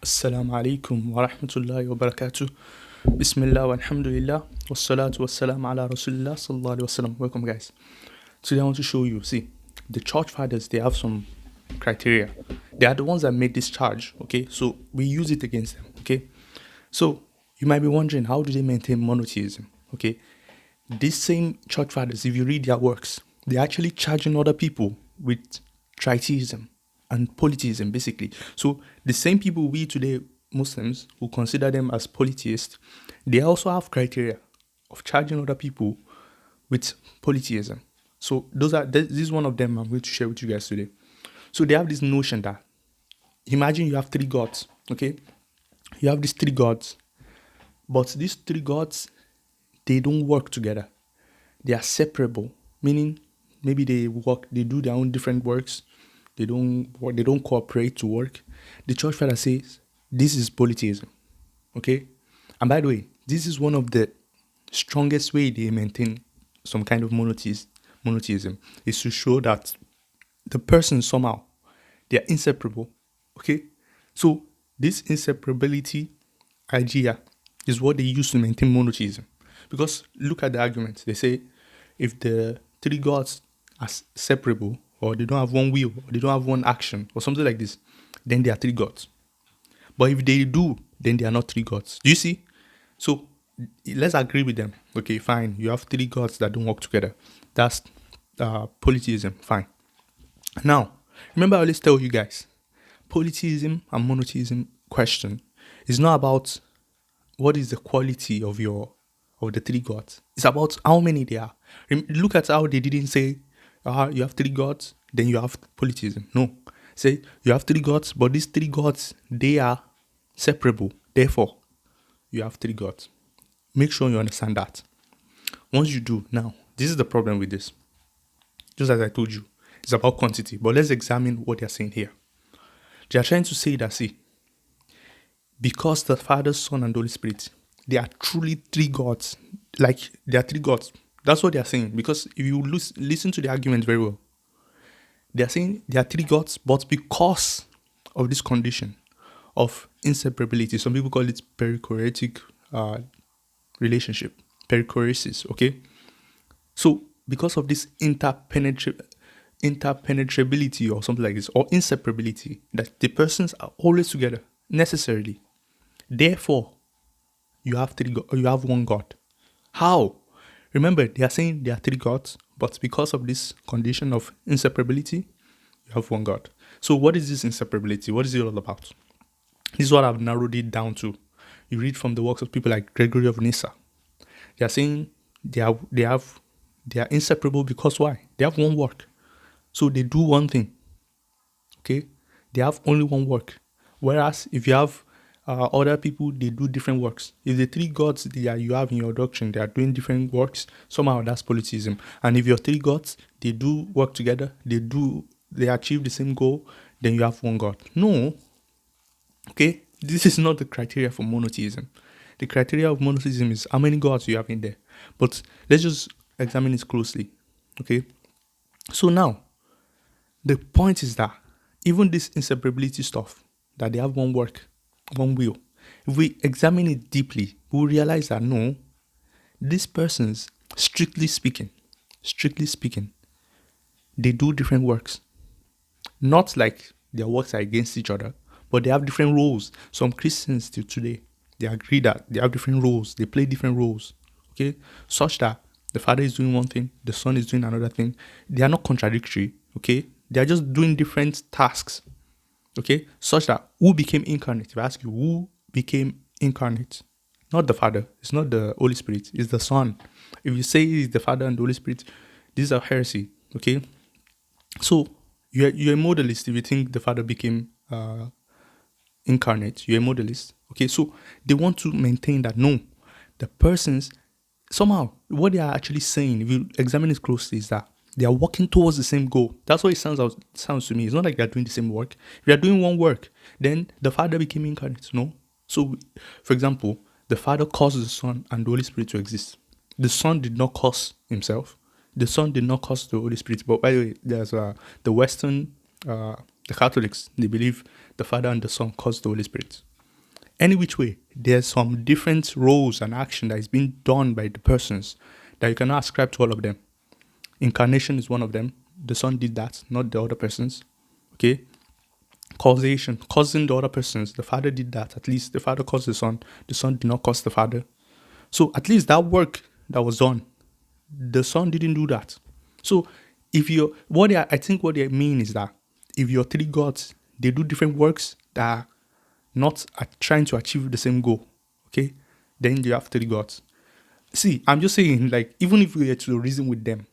Assalamu alaikum wa rahmatullahi wa barakatuh. Bismillah wa alhamdulillah. Wassalatu wassalamu ala rasulillah sallallahu alaihi wasallam. Welcome, guys. Today I want to show you, see, the church fathers, they have some criteria. They are the ones that made this charge, okay? So we use it against them, okay? So you might be wondering, how do they maintain monotheism, okay? These same church fathers, if you read their works, they're actually charging other people with Tritheism and Polytheism, basically. So the same people we today, Muslims, who consider them as polytheists, they also have criteria of charging other people with polytheism. So this is one of them I'm going to share with you guys today. So they have this notion that, imagine you have three gods, okay? You have these three gods, but these three gods, they don't work together. They are separable, meaning maybe they do their own different works. They don't cooperate to work. The church father says this is polytheism, okay? And by the way, this is one of the strongest way they maintain some kind of monotheism is to show that the person somehow, they are inseparable, okay? So this inseparability idea is what they use to maintain monotheism. Because look at the argument. They say if the three gods are separable, or they don't have one will, or they don't have one action, or something like this, then they are three gods. But if they do, then they are not three gods. Do you see? So let's agree with them. Okay, fine. You have three gods that don't work together. That's polytheism. Fine. Now, remember I always tell you guys, polytheism and monotheism question is not about what is the quality of the three gods. It's about how many they are. Look at how they didn't say you have three gods, then you have polytheism. No. Say you have three gods, but these three gods, they are separable. Therefore, you have three gods. Make sure you understand that. Once you do, now, this is the problem with this. Just as I told you, it's about quantity. But let's examine what they're saying here. They are trying to say that, see, because the Father, Son, and Holy Spirit, they are truly three gods. Like, they are three gods. That's what they are saying. Because if you listen to the argument very well, they are saying they are three gods, but because of this condition of inseparability, some people call it perichoretic relationship, perichoresis, okay? So, because of this interpenetrability or something like this, or inseparability, that the persons are always together, necessarily. Therefore, you have one God. How? Remember, they are saying they are three gods, but because of this condition of inseparability, you have one God. So what is this inseparability? What is it all about? This is what I've narrowed it down to. You read from the works of people like Gregory of Nyssa. They are saying they are inseparable because why? They have one work. So they do one thing. Okay? They have only one work. Whereas if you have other people, they do different works. If the three gods that you have in your doctrine, they are doing different works, somehow that's polytheism. And if your three gods, they do work together, they achieve the same goal, then you have one God. No. Okay? This is not the criteria for monotheism. The criteria of monotheism is how many gods you have in there. But let's just examine it closely. Okay? So now, the point is that even this inseparability stuff, that they have one work, one will, if we examine it deeply, we'll realize that no, these persons, strictly speaking, they do different works. Not like their works are against each other, but they have different roles. Some Christians till today, they agree that they have different roles, they play different roles, okay? Such that the Father is doing one thing, the Son is doing another thing. They are not contradictory, okay? They are just doing different tasks. Okay, such that who became incarnate? If I ask you, who became incarnate? Not the Father. It's not the Holy Spirit. It's the Son. If you say it's the Father and the Holy Spirit, this is a heresy. Okay, so you're a modalist if you think the Father became incarnate. You're a modalist. Okay, so they want to maintain that no, the persons somehow what they are actually saying, if you examine it closely, is that they are working towards the same goal. That's what it sounds to me. It's not like they're doing the same work. If you're doing one work, then the Father became incarnate. No. So, for example, the Father caused the Son and the Holy Spirit to exist. The Son did not cause himself. The Son did not cause the Holy Spirit. But by the way, there's the Western, the Catholics, they believe the Father and the Son caused the Holy Spirit. Any which way, there's some different roles and action that is being done by the persons that you cannot ascribe to all of them. Incarnation is one of them. The Son did that, not the other persons. Okay? Causation, causing the other persons. The Father did that. At least the Father caused the Son did not cause the Father. So at least that work that was done, the Son didn't do that. So if you I think what they mean is that if you're three gods, they do different works that are not trying to achieve the same goal. Okay? Then you have three gods. See, I'm just saying, like, even if we were to reason with them,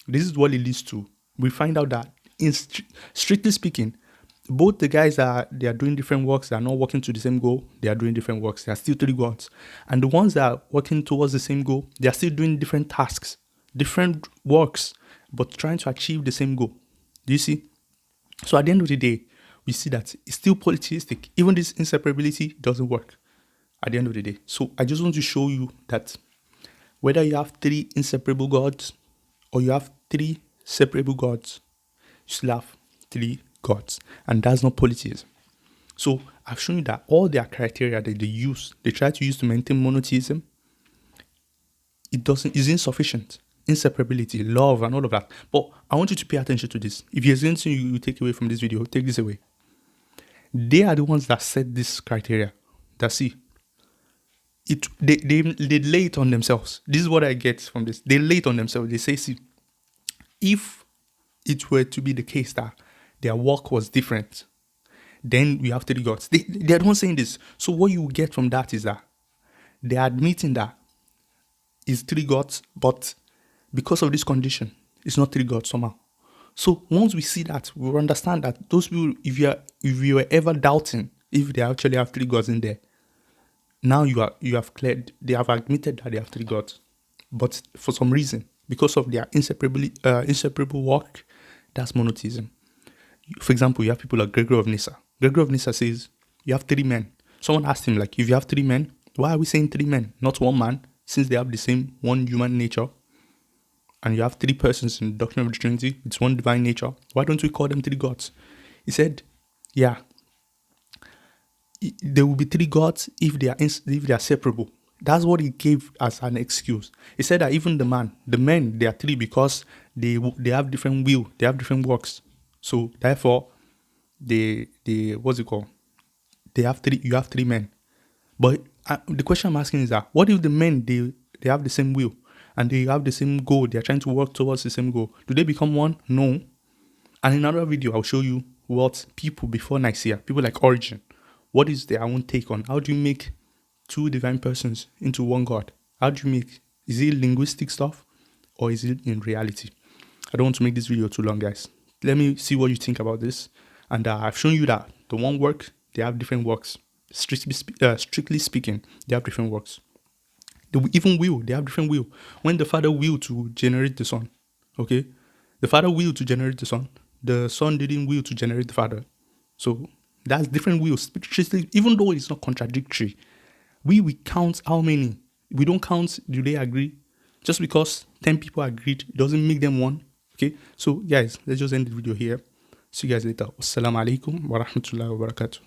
this is what it leads to. We find out that, strictly speaking, both the guys they are doing different works, they are not working to the same goal, they are doing different works, they are still three gods. And the ones that are working towards the same goal, they are still doing different tasks, different works, but trying to achieve the same goal. Do you see? So at the end of the day, we see that it's still polytheistic. Even this inseparability doesn't work at the end of the day. So I just want to show you that whether you have three inseparable gods or you have three separable gods, you still have three gods. And that's not polytheism. So I've shown you that all their criteria that they try to use to maintain monotheism, is insufficient. Inseparability, love, and all of that. But I want you to pay attention to this. If there's anything you take away from this video, take this away. They are the ones that set this criteria. That see, they lay it on themselves. This is what I get from this. They lay it on themselves. They say, see, if it were to be the case that their work was different, then we have three gods. They are the ones saying this. So what you get from that is that they are admitting that it's three gods, but because of this condition, it's not three gods somehow. So once we see that, we will understand that those people, if you were ever doubting if they actually have three gods in there, now you have cleared. They have admitted that they have three gods, but for some reason, because of their inseparable work, that's monotheism. For example, you have people like Gregory of Nyssa. Gregory of Nyssa says you have three men. Someone asked him, like, if you have three men, why are we saying three men, not one man, since they have the same one human nature? And you have three persons in the doctrine of the Trinity, it's one divine nature. Why don't we call them three gods? He said, yeah, there will be three gods if they are separable. That's what he gave as an excuse. He said that even the men, they are three because they have different will, they have different works. So therefore, what's it called? You have three men. But the question I'm asking is that, what if the men, they have the same will and they have the same goal, they are trying to work towards the same goal? Do they become one? No. And in another video, I'll show you what people before Nicaea, people like Origin, what is their own take on how do you make two divine persons into one God? How do you make, is it linguistic stuff or is it in reality? I don't want to make this video too long, guys. Let me see what you think about this. And I've shown you that the one work, they have different works. Strictly speaking, they have different works. They have different will. When the Father willed to generate the Son, okay? The Father willed to generate the Son. The Son didn't will to generate the Father. So that's different wills. Even though it's not contradictory, we count how many. We don't count, do they agree? Just because 10 people agreed, it doesn't make them one. Okay? So guys, let's just end the video here. See you guys later. Wassalamu alaikum wa rahmatullahi wa barakatuh.